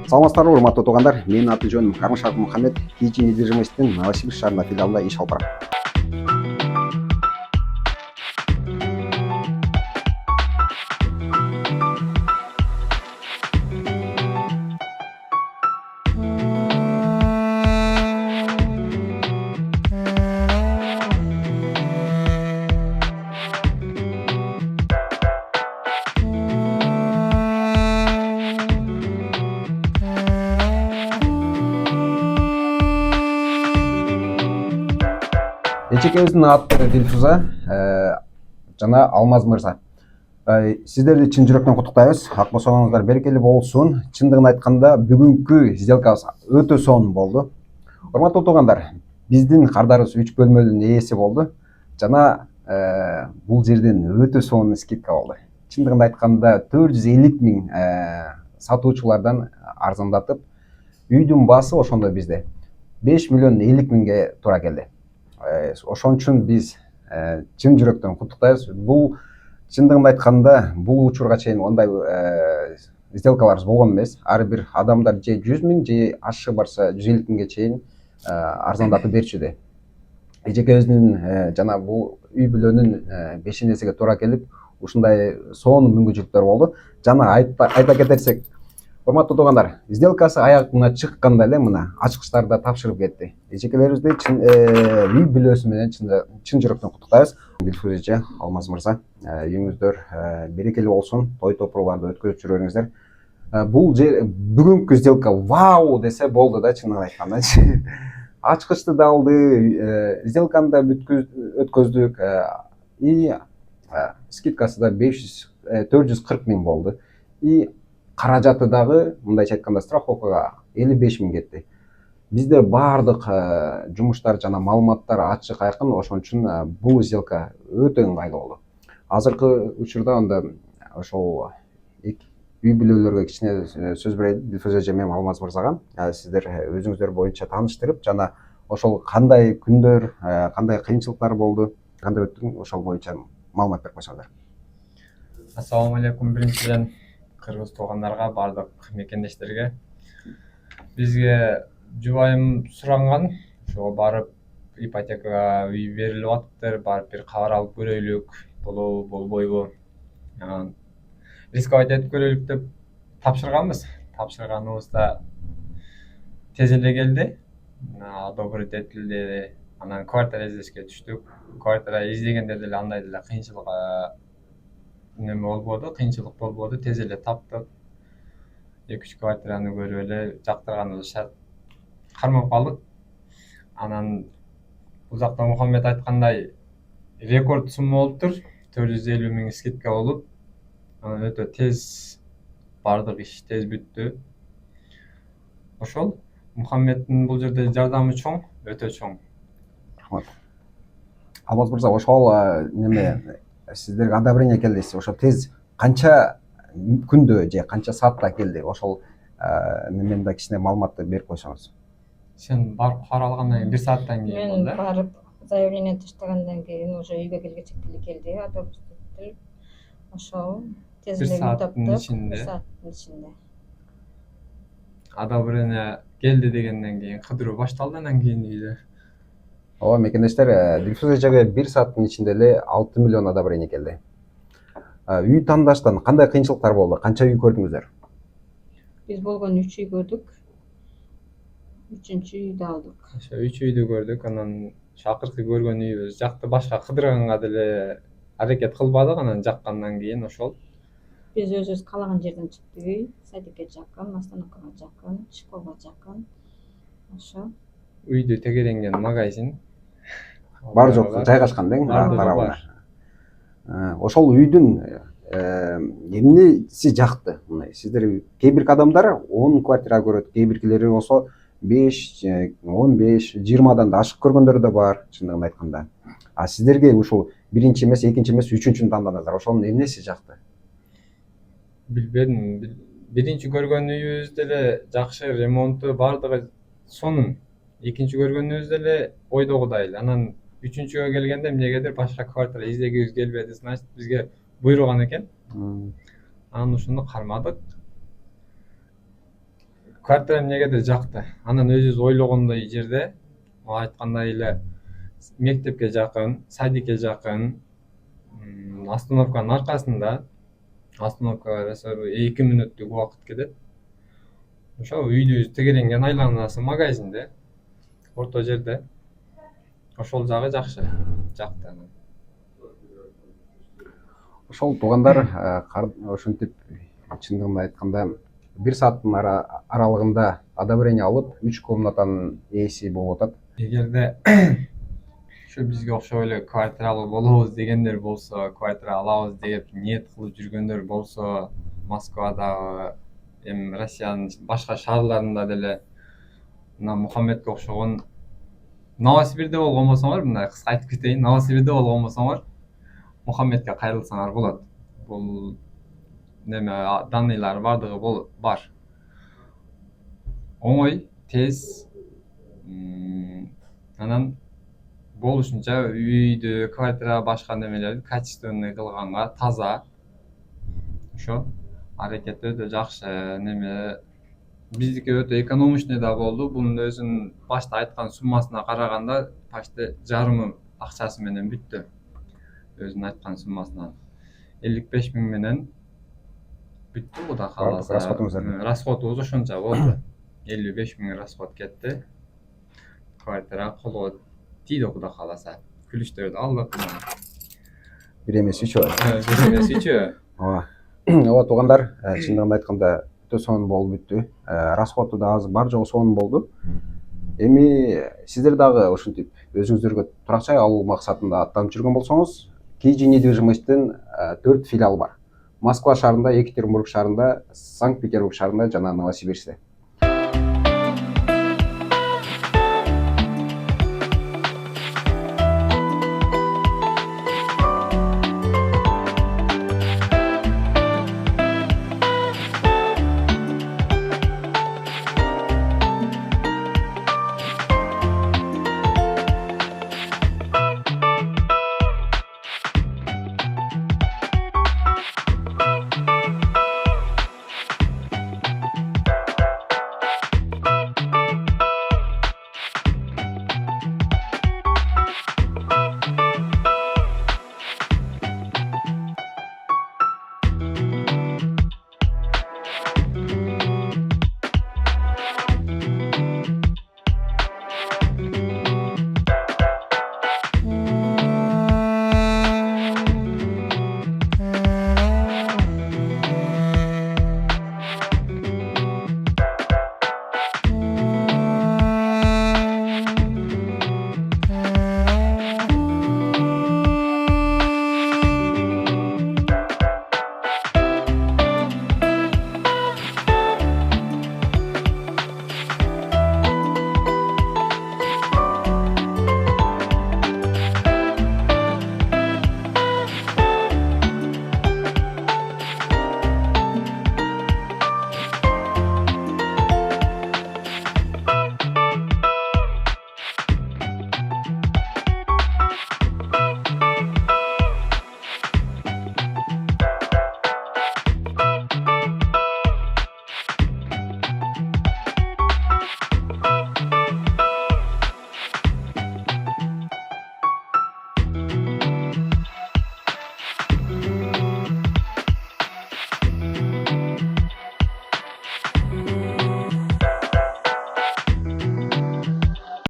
Саламатсыздарбы, урматтуу туугандар. Менин аты жөнүм Кармышев Мухаммед. Кийчи недвижимостьтин Новосибирск шаарында филиалында иш алып барам. Эчекебиздин аты Дилфуза жана Алмаз мырза. Сиздерди чын жүрөктөн куттуктайбыз. Ак босоңуңуздар берекелүү болсун. Чындыгын айтканда бүгүнкү сделкабыз өтө сонун болду. Урматтуу туугандар, биздин кардарыбыз 3 бөлмөлүнүн ээси болду жана бул жерден өтө сонун скидка болду. Чындыгын айтканда 450 миң сатуучулардан арзандатып, үйдүн баасы ошондо бизде 5 миллион 50 миңге туура келди. Ошон үчүн биз чын жүрөктөн куттуктайбыз. Бул чындыгын айтканда бул учурга чейин ондай сделкаларыбыз болгон эмес. Ар бир адамдар же 100 миң, же ашы барса 150 миңге чейин арзандатып берчүдө. Эжекебиздин жана бул үй бүлөнүн бешенесиге туура келип, ушундай сонун мүмкүнчүлүктөр болду. Жана айта кетерсек, урматтуу туугандар, сделкасы аягына чыкканда эле мына ачкычтарды тапшырып кетти. Эжекелерибизди үй бүлөсү менен чын жүрөктөн куттуктайбыз. Дилфуз эже, Алмаз мырза, үйүңүздөр берекелүү болсун, той топурларды өткөзүп жүрүңүздөр. Бул бүгүнкү сделка вау десе болду да, чынын айтканда. Ачкычты да алды, сделканы да өткөздүк, и скидкасы да 440 миң болду. И каражаты дагы, мындайча айтканда, страховкага 55 миң кетти. Бизде баардык жумуштар жана маалыматтар ачык айкын, ошон үчүн бул сделка өтө ыңгайлуу болду. Азыркы учурда анда ошол үй бүлөлөргө кичине сөз берели, Дилфуз эже менен Алмаз мырзага. Сиздер өзүңүздөр боюнча тааныштырып, жана ошол кандай күндөр, кандай кыйынчылыктар болду, кандай өттү, ошол боюнча маалымат берип койсоңуздар. Ассаламу алейкум, биринчиден кыргыз туугандарга, баардык мекендештерге. Бизге жубайым суранган, ошого барып ипотекага үй берилип атыптыр, барып бир кабар алып көрөйлүк, болобу болбойбу, рисковать этип көрөйлүк деп тапшырганбыз. Тапшырганыбызда тез эле келди, одобрить этилди. Анан квартира издешке түштүк. Квартира издегенде деле андай деле кыйынчылык кыйынчылык болбоду, тез эле таптык. 2-3 квартираны көрүп эле жактырганыбыз шарт кармап калдык. Анан бул жакта Мухаммед айткандай рекорд сумма болуптур, 450 миң скидка болуп, анан өтө тез баардык иш тез бүттү. Ошол Мухаммеддин бул жерде жардамы чоң, өтө чоң. Рахмат. Алмаз мырза, ошол сиздерге одобрение келди. Ошол тез канча күндө же канча саатта келди? Ошол менен да кичине маалыматты берип койсоңуз. Сен барып каралгандан кийин 1 сааттан кийин болду. Мен барып заявление таштагандан кийин уже үйгө келгече келди, одобрить этилди. Ошол тез эле таптык, 1 сааттын ичинде. Одобрение келди дегенден кийин кыдыруу башталды, анан кийин үйдө. Ооба, мекендештер, Дилфуз эжеге 1 сааттын ичинде эле 6 миллион одобрение келди. Үй тандаштан кандай кыйынчылыктар болду? Канча үй көрдүңүздөр? Биз болгону 3 үй көрдүк. 3-үчү үйдү алдык. 3 үйдү көрдүк, анан акыркы көргөн үйүбүз жакты, башка кыдырганга деле аракет кылбадык. Анан жаккандан кийин ошол Биз өзүбүз каалаган жерден чыкты үй, садикке жакын, остановкага жакын, школго жакын. Ошо үйдү тегеренген магазин бар жок жайгашкан дең тарабына. Ошол үйдүн эмнеси жакты? Сиздер кээ бир адамдар 10 квартира көрөт, кээ биркилери болсо 5, 15, 20дан да ашык көргөндөр да бар, чындыгын айтканда. Сиздерге ушул биринчи эмес, экинчи эмес, үчүнчүнү тандадыңыздар. Ошонун эмнеси жакты? Билбедим. Биринчи көргөн үйүбүз деле жакшы, ремонту баардыгы сонун. Экинчи көргөнүбүз деле ойдогудай эле. Анан үчүнчүгө келгенде эмнегедир башка квартира издегибиз келбеди, значит бизге буйруган экен. Анан ошону кармадык. квартира эмнегеде жакты. Анан өзүбүз ойлогондой жерде, айткандай эле мектепке жакын, садикке жакын, остановканын аркасында. Остановкага бараса 2 мүнөттүк убакыт кетет. Ошо үйдүбүз тегеренген айланасы магазинде, орто жерде. Ошол жагы жакшы, жакты анан. Ошол туугандар ошентип чындыгын айтканда 1 сааттын аралыгында одобрение алып 3 комнатанын ээси болуп атат. Эгерде ушу бизге окшоп эле квартиралуу болобуз дегендер болсо, квартира алабыз деп ниет кылып жүргөндөр болсо, Москвадагы, эми Россиянын башка шаарларында деле мына Мухаммедке окшогон Новосибирде болгон болсоңор, мындай кыска айтып кетейин, Новосибирде болгон болсоңор, Мухаммедке кайрылсаңар болот. Бул неме данныйлар бардыгы бар. Оңой, тез, анан болушунча үйдү, квартира, башка немелерди качественный кылганга, таза. Ошо аракет өтө жакшы. Неме биздики өтө экономичный да болду. Бунун өзүнүн башта айткан суммасына караганда почти жарымы акчасы менен бүттү. Өзүнүн айткан суммасынан 55 000 менен бүттү. Кудай кааласа. Расходубуз ошонча болду. 55 000 расход кетти. Квартира колго тийди, кудай кааласа. Күлүштөрдү алдык. Бир эмес үчөө. Бир эмес үчөө. Ооба туугандар, чындыгын айтканда өтө сонун болуп бүттү. Расходу да азыр бар жогу сонун болду. Эми сиздер дагы ушинтип өзүңүздөргө турак жай алуу максатында аттанып жүргөн болсоңуз, KG недвижимостьтин 4 филиалы бар. Москва шаарында, Екатеринбург шаарында, Санкт-Петербург шаарында жана Новосибирскте.